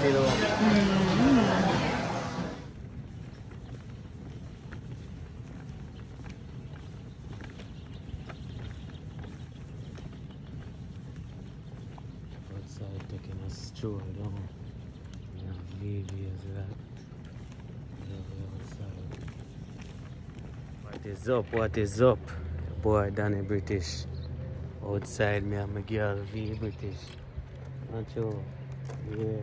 fill up. Outside taking a stroll down. Leave as that. Outside. What is up? What is up? Boy Donny British. Outside me and my girl V British. Not you? Yeah.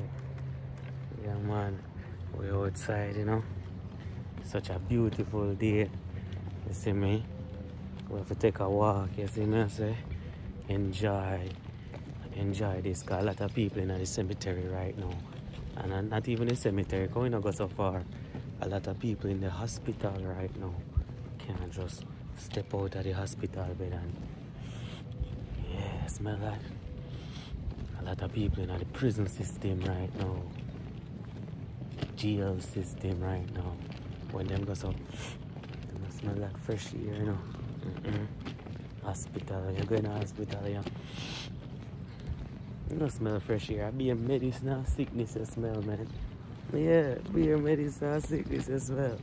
Yeah man. We're outside, you know. Such a beautiful day. You see me? We have to take a walk, you see me I say? Enjoy this, cause a lot of people in the cemetery right now. And not even the cemetery, because we don't go so far. A lot of people in the hospital right now. Can't just step out of the hospital bed and yeah, smell that. A lot of people in the prison system right now. Jail system right now. When them go so, they must smell that fresh air, you know. Hospital, you go in the hospital, yeah. You don't smell fresh air. I be a medicine and sickness you smell, man. Yeah, be a medicine and sickness you smell.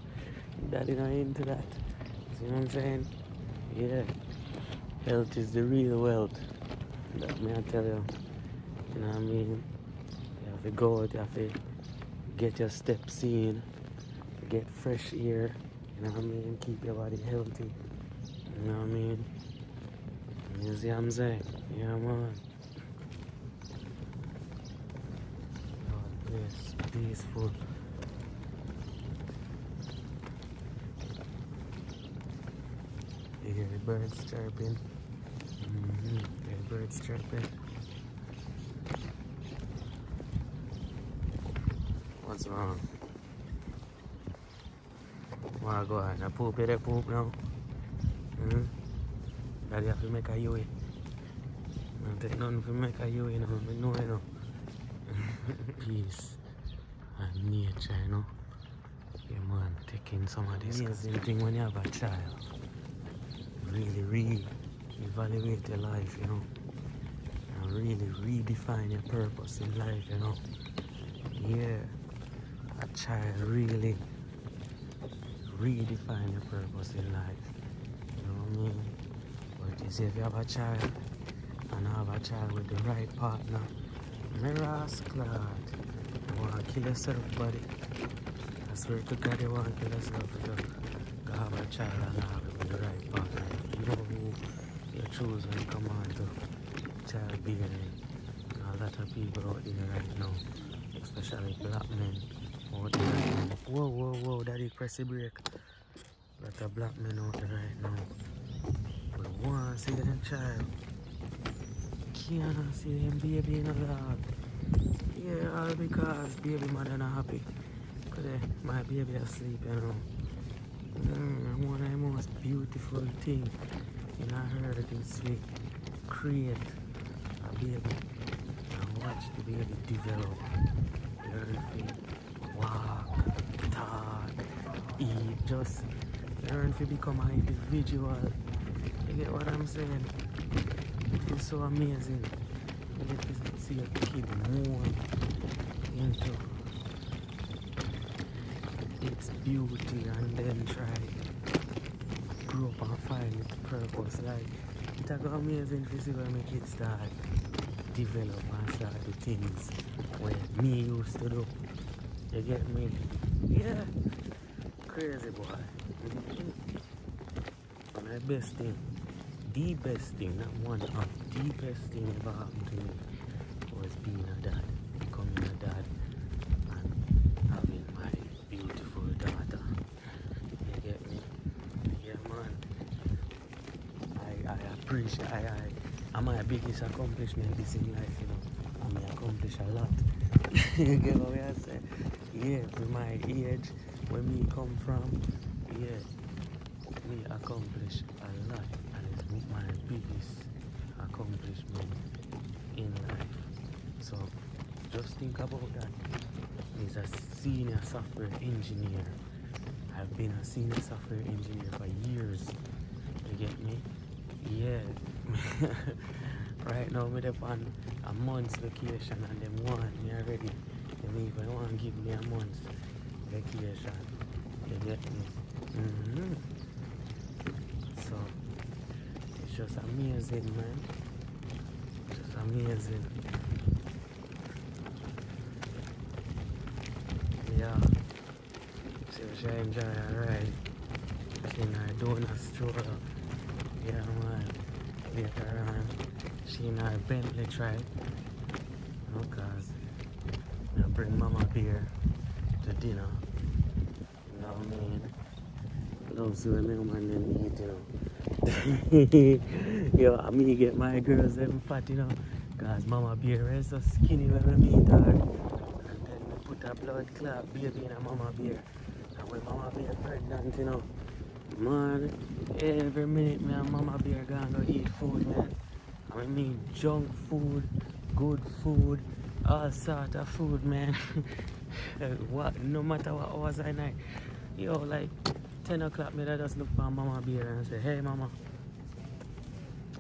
Daddy not into that. See what I'm saying? Yeah. Health is the real wealth. That me I tell you. You know what I mean? You have to go out, you have to get your steps in, get fresh air, you know what I mean? Keep your body healthy. You know what I mean? You see what I'm saying? Yeah man. Yes, peaceful. You hear the birds chirping? Hear the birds chirping. What's wrong? Wanna go on? I poop it, I poop now. Daddy have to make a UE. I don't take nothing to make a UE, you know. I know, you know. Peace and nature, you know. Yeah man, taking some of this amazing thing when you have a child. Really re-evaluate your life, you know. And really redefine your purpose in life, you know. Yeah. A child really redefine your purpose in life. You know what I mean? But you see, if you have a child and have a child with the right partner, my rascal, you want to kill yourself, buddy. I swear to God, you want to kill yourself to have a child and have it with the right partner. You know who you choose when you come on to childbearing. A lot of people out there right now, especially black men out there right now. Whoa, daddy, press the brake. A lot of black men out there right now. But want to see them child. Can't see them baby in a lot. Yeah, all because baby mother not happy. Because my baby asleep, you know. One of the most beautiful things in our earth is to create a baby and watch the baby develop. Learn to walk, talk, eat, just learn to become an individual. You get what I'm saying? It is so amazing. You get to see a kid more into its beauty and then try grow up and find its purpose. Like, it's amazing to see when my kids start develop and start the things where me used to do. You get me? Yeah. Crazy boy. My best thing, the best thing, not one of the best thing ever happened to me was being a dad, becoming a dad and having my beautiful daughter. You get me? Yeah man. I appreciate I'm my biggest accomplishment this in life, you know. I may accomplish a lot. You get what I say? Yeah, with my age, where me come from, yeah, me accomplish a lot, and it's my biggest accomplishment in life. So just think about that. He's a senior software engineer. I've been a senior software engineer for years. You get me? Yeah. Right now, I'm on a month's vacation and them want me already. They me if I want to give me a month's vacation. You get me? So it's just amazing, man. Just amazing. Yeah. So she enjoy her ride. She in her donut stroller. Yeah, man. Later on, she in her Bentley tribe. Because I bring mama beer to dinner. You know what I mean? Loves when me woman them eat, you know. Yo, me get my girls them fat, you know. Cause mama beer is so skinny when we meet her. And then we put a blood clot baby in a mama beer. And when mama beer pregnant, you know. Man, every minute me and mama beer gonna go eat food, man. I mean junk food, good food, all sort of food, man. What, no matter what hours I night. Yo, like 10 o'clock, me I just look for mama beer and say, hey mama,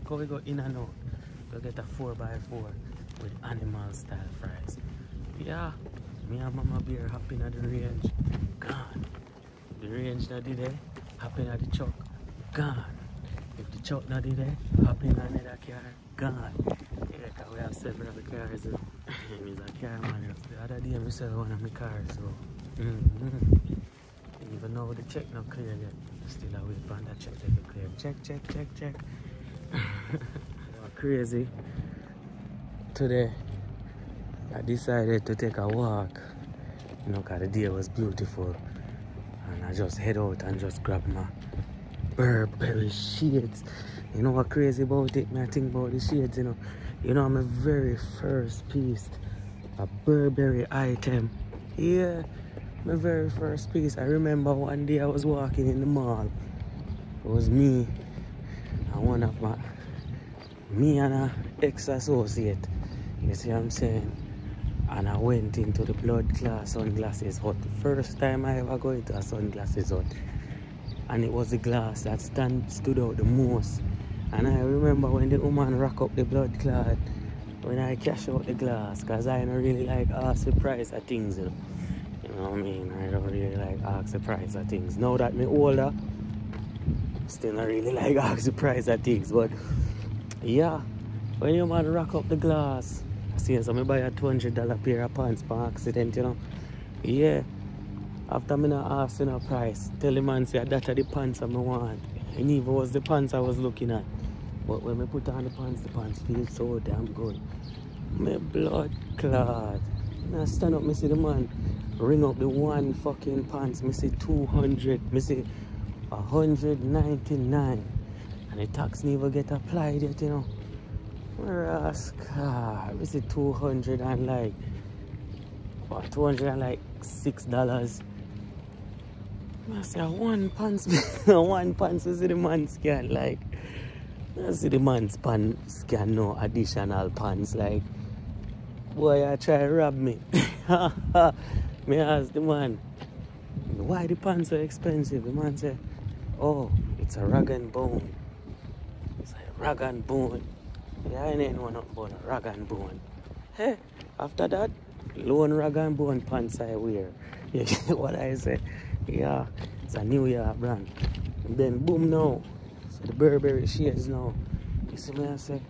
go we go in and out. Go get a 4x4 with animal style fries. Yeah, me and mama beer hopping at the range, gone. The range not there, hopping at the truck, gone. If the truck not there, hopping on another car, gone. Yeah, cause we have several cars, you know. He's a car man. The other day I sell one of my cars, so even though the check not clear yet, still I wait for that check to be clear. Check. Crazy. Today I decided to take a walk, you know, cause the day was beautiful. And I just head out and just grab my Burberry shades. You know what crazy about it? I think about the shades, you know. You know, my very first piece, a Burberry item. Yeah, my very first piece. I remember one day I was walking in the mall. It was me and one of me and an ex-associate. You see what I'm saying? And I went into the blood class sunglasses hut. The first time I ever go into a sunglasses hut. And it was the glass that stood out the most. And I remember when the woman rack up the blood clot, when I cash out the glass, because I don't really like ask the price of things, you know. You know what I mean? I don't really like ask the price of things. Now that I'm older, still not really like ask the price of things. But yeah, when your man rack up the glass, I see so I buy a $200 pair of pants by accident, you know. Yeah. After me not asking a price, tell the man say that are the pants I want. And even was the pants I was looking at. But when I put on the pants feel so damn good. My blood clot. I stand up, I see the man ring up the one fucking pants. I see 200, I see 199. And the tax never get applied yet, you know. I see 200 and like, what, $206. I say one pants, one pants, I see the man scan like, I see the man's pants scan no additional pants like, boy I try to rob me. Me ask the man, why the pants so expensive? The man say, oh, it's a rag and bone. It's a rag and bone. Yeah, I ain't know nothing about a rag and bone. Hey, after that, lone rag and bone pants I wear. You get what I say? Yeah, it's a New York brand. And then boom now. So the Burberry shades now. You see me I say?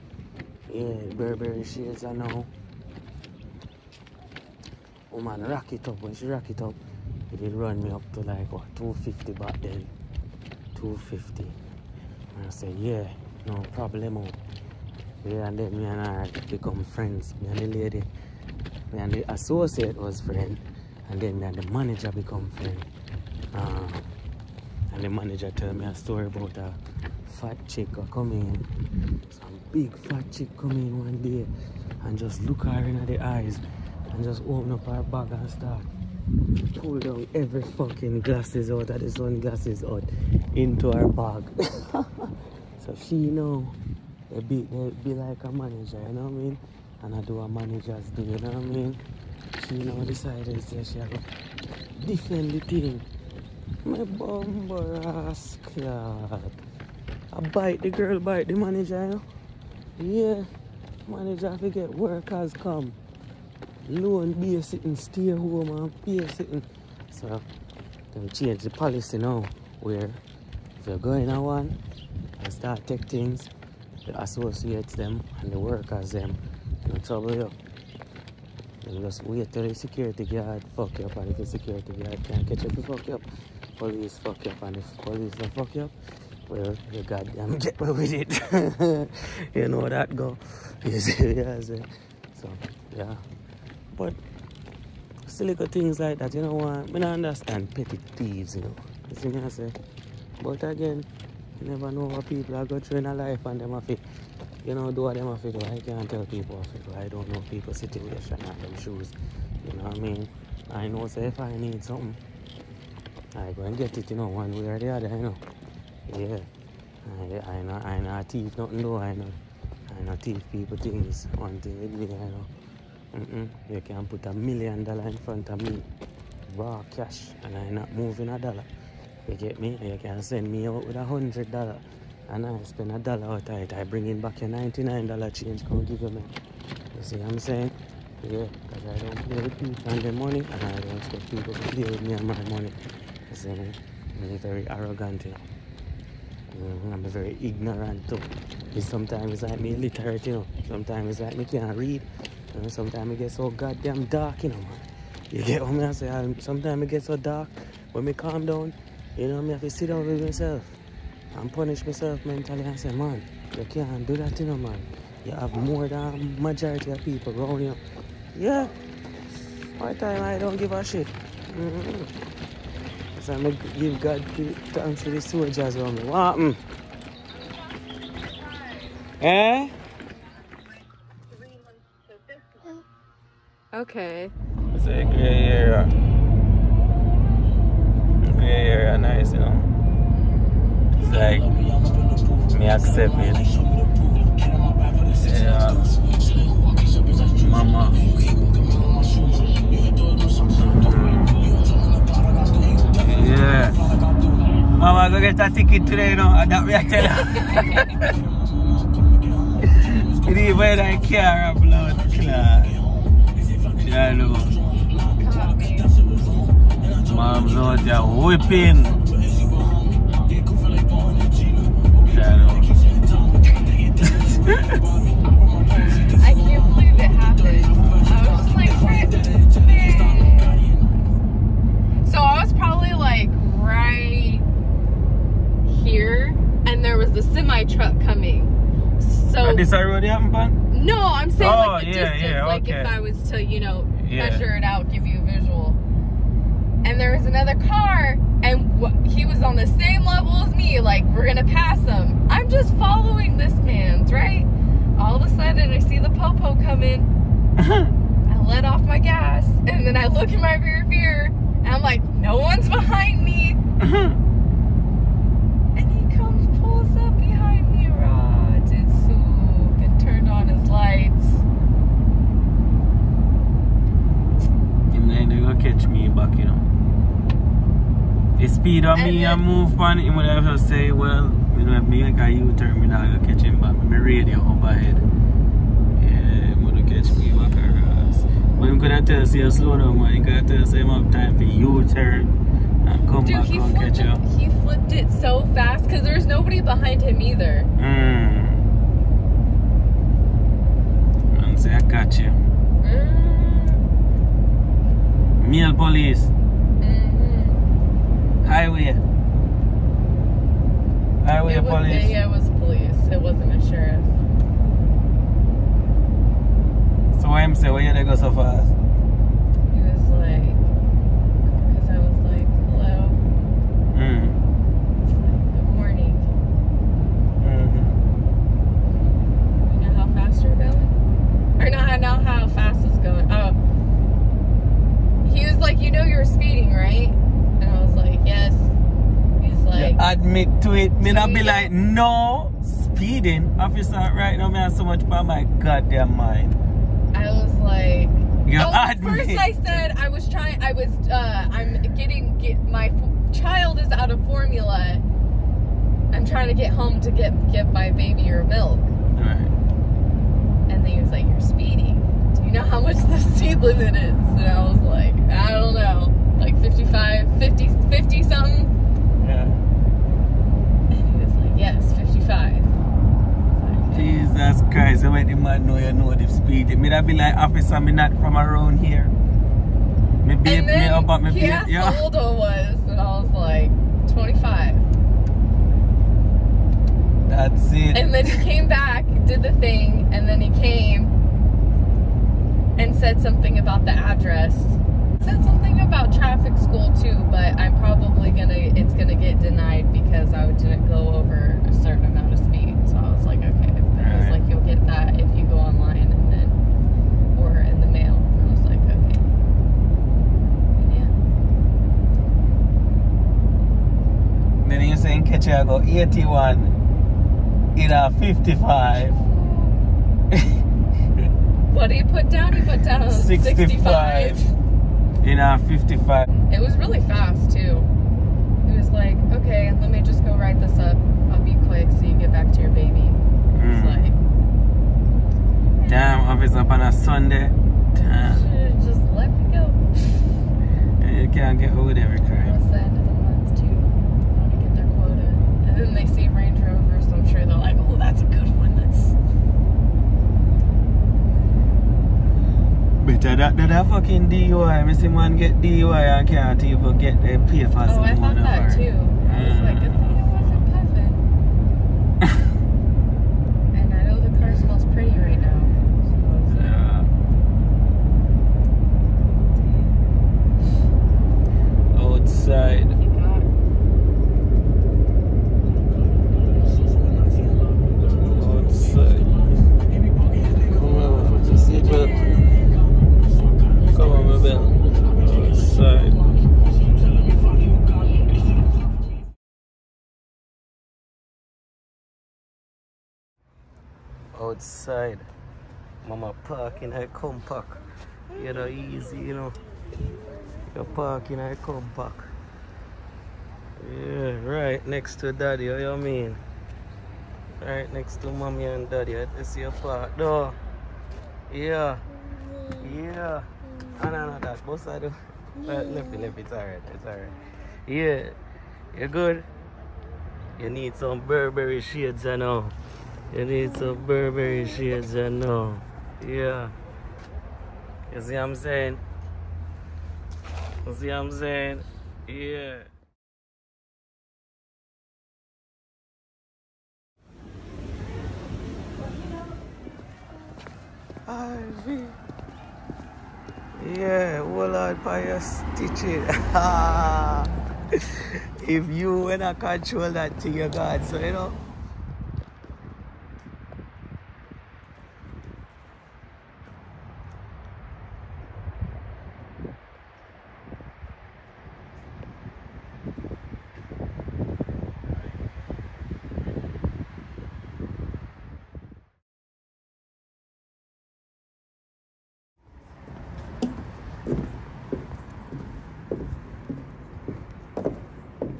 Yeah, the Burberry shades are now. Woman rack it up. When she rack it up, it did run me up to like what, 250 back then. 250. And I say, yeah, no problemo. Yeah, and then me and her become friends. Me and the lady, me and the associate was friend. And then me and the manager become friend. And the manager tell me a story about a fat chick who come in. Some big fat chick come in one day and just look her in the eyes and just open up her bag and start pull down every fucking glasses out of the sunglasses out into her bag. So she know they be like a manager, you know what I mean? And I do a manager's do, you know what I mean? She know decided that she have to defend the thing. My bumper rascal. I bite the girl, bite the manager, you know? Yeah, manager forget workers come. loan babysitting, stay home and babysitting. So they change the policy now where if you're going on one and start take things, the associates them and the workers them and trouble you. You just wait till the security guard fuck you up, and if the security guard can't catch you, fuck you up. Police fuck you up, and if police don't fuck you up, well, you goddamn get away with it. You know that go. You see, yeah, see. So, yeah. But still little things like that, you know what? I don't understand petty thieves, you know. You see me I say? But again, you never know what people are going through in a life and them have to, you know, do what them have to do. I can't tell people what to do. I don't know people's situation and them shoes. You know what I mean? I know, say, if I need something, I go and get it, you know, one way or the other, you know. Yeah. I know thief nothing though, I know thief people things. One thing with me, I know. You can put $1 million in front of me, raw cash, and I'm not moving a dollar. You get me? You can send me out with $100 and I spend $1 out of it. I bring in back your $99 change, come give you me. You see what I'm saying? Yeah, because I don't play with people and their money, and I don't expect people to play with me and my money. You see me? I'm very arrogant, you know. I'm very ignorant too. Sometimes it's like me illiterate, you know. Sometimes it's like me can't read. And sometimes it gets so goddamn dark, you know, man. You get what I say? Sometimes it gets so dark. When me calm down, you know, I have to sit down with myself and punish myself mentally and say, man, you can't do that, you know, man. You have more than majority of people around you. Yeah. My time I don't give a shit. So I give God thanks to the soldiers around me. What happened? Eh? Okay. It's a gray area. Gray area, nice, you know. It's like me accept it. Yeah. Mama. Yeah. Mama, go get a ticket today, you know. And that way I tell her. You need to buy that car and blood clot. Yeah, no. Mom's out there whipping. Yeah, no. I can't believe it happened. I was just like, man. So I was probably like right here, and there was the semi truck coming. So This road you haven't been? No, I'm saying like the distance. Yeah, like okay. if I was to, you know, measure it out, give you a visual. And there was another car, and he was on the same level as me. Like, we're gonna pass him. I'm just following this man's, right? All of a sudden, I see the popo coming. I let off my gas, and then I look in my rear view, and I'm like, no one's behind me. And he comes, pulls up behind me, raw, did soup, and turned on his lights. They go catch me back, you know. The speed of me and move on, he would have to say, well, you know, if me make a U-turn, me not gonna catch him back. My radio up ahead. Yeah, he would catch me back across. But I'm gonna tell you slow down, man. He gonna tell you him have time for U-turn and come back and catch you. He flipped it so fast because there's nobody behind him either. And say, I got you. Male police. Highway police. Yeah, it was police. It wasn't a sheriff. So why him say, why you go so fast? He was like, because I was like, hello. It's like, good morning. You know how fast you're going? Or not, I know how fast it's going. Oh. He was like, you know you're speeding, right? And I was like, yes. He's like, you admit to it. Me not be like, no, speeding. Officer, right now, me have so much by my goddamn mind. I was like, admit. First I said my child is out of formula. I'm trying to get home to get my baby her milk. Right. And then he was like, you're speeding. Do you know how much the speed limit is? And I was like, I don't know. Like 55, 50 something? Yeah. And he was like, yes, 55. Jesus Christ, when the man know you know the speed. It may not be like, officer, me not from around here. Me beep me up at me he beep. asked Yeah. how old I was, and I was like, 25. That's it. And then he came back, did the thing, and then he came and said something about the address. Said something about traffic school too, but I'm probably it's gonna get denied because I didn't go over a certain amount of speed. So I was like, okay. But I was like, you'll get that if you go online and then, or in the mail. And I was like, okay. And yeah. Then you're saying catch I go 81 in a 55. What did he put down? He put down 65. In a 55. It was really fast too. He was like, okay, let me just go write this up. I'll be quick so you get back to your baby. It's like, damn, office up on a Sunday. Damn. Should've just let me go. You can't get hold of every crime. It's the end of the month too. Want to get their quota. And then they see Range Rover, so I'm sure they're like, oh, that's a good one. Better that fucking DUI. I see man get DUI and can't even get the papers. Oh, I thought that too. I was like, good thing it wasn't puffing. And I know the car smells pretty right now. So yeah. Outside. Outside. Come on, put your seatbelt. Come on, my belt. Outside. Outside. Mama parking at compact. You know, easy, you know. You're parking at compact. Yeah, right next to daddy, what you mean? Right next to mommy and daddy. I see your park door. Yeah. Yeah. No, that both I do. Left it, it's alright, it's alright. Yeah, you're good. You need some Burberry shades, I know. You need some Burberry shades, I know. Yeah. You see what I'm saying? You see what I'm saying? Yeah. Ivy. Yeah, hold on by your stitching. If you wanna control that thing, you got so you know.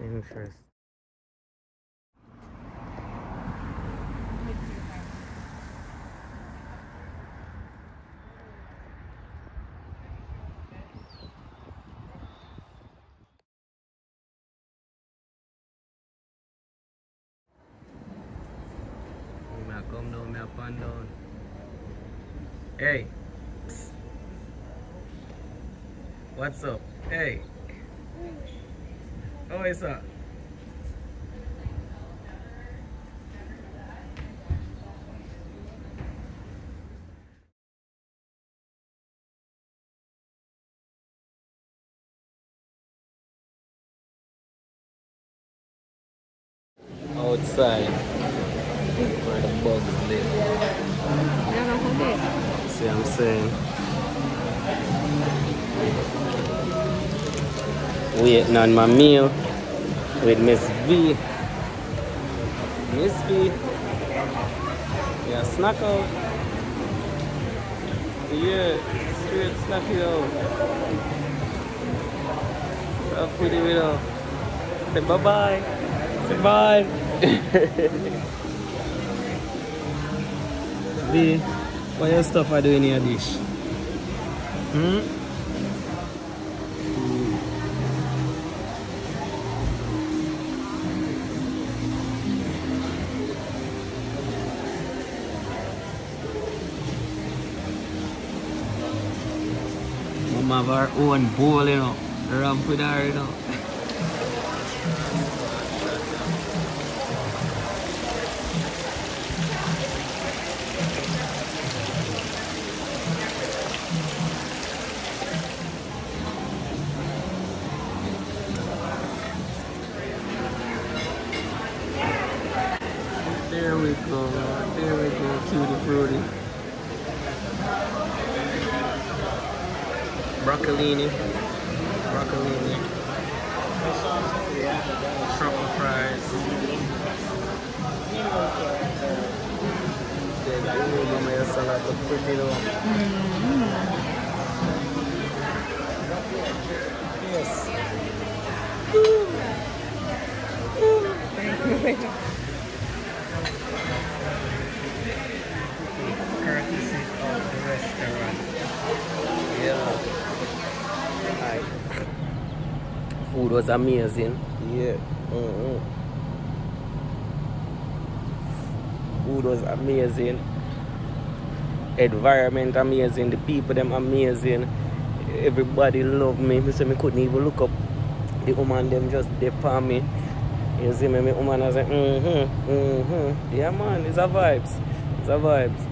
Interest. I come down, I pan down. Hey. Psst. What's up? Hey. Oh, it's up. Outside where the bugs live. See what I'm saying? Waiting on my meal with Miss V. Miss V. Yeah, snack out. Yeah, straight snack it out. I'll put it out. Say bye-bye. Say bye. V, what your stuff are doing in your dish? Hmm? Mama have our own bowl, you know. Ramp with her, you know. There we go, cutie fruity. Broccolini, truffle fries. Mama, your salad looks pretty though. Yes. Courtesy of the restaurant. Yeah. Hi. Food was amazing. Yeah. Food was amazing. Environment amazing. The people them amazing. Everybody loved me. Me say me couldn't even look up. The woman them just dip on me. You see me, my woman was like, yeah man, it's a vibes. It's a vibes.